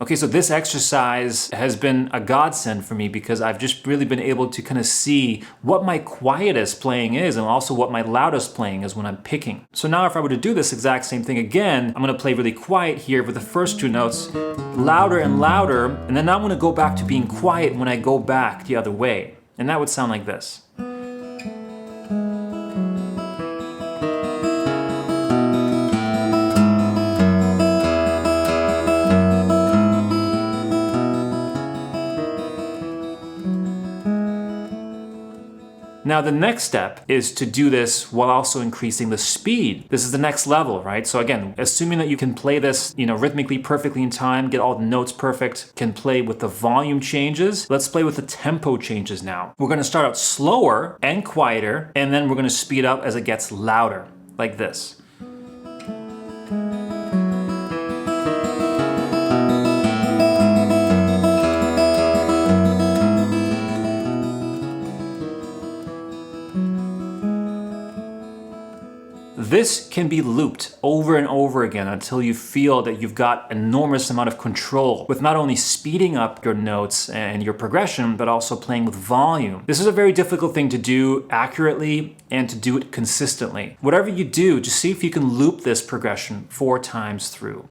Okay, so this exercise has been a godsend for me because I've just really been able to kind of see what my quietest playing is and also what my loudest playing is when I'm picking. So now if I were to do this exact same thing again, I'm gonna play really quiet here for the first two notes, louder and louder, and then I'm gonna go back to being quiet when I go back the other way. And that would sound like this. Now the next step is to do this while also increasing the speed. This is the next level, right? So again, assuming that you can play this, rhythmically perfectly in time, get all the notes perfect, can play with the volume changes. Let's play with the tempo changes now. We're gonna start out slower and quieter, and then we're gonna speed up as it gets louder, like this. This can be looped over and over again until you feel that you've got an enormous amount of control with not only speeding up your notes and your progression, but also playing with volume. This is a very difficult thing to do accurately and to do it consistently. Whatever you do, just see if you can loop this progression 4 times through.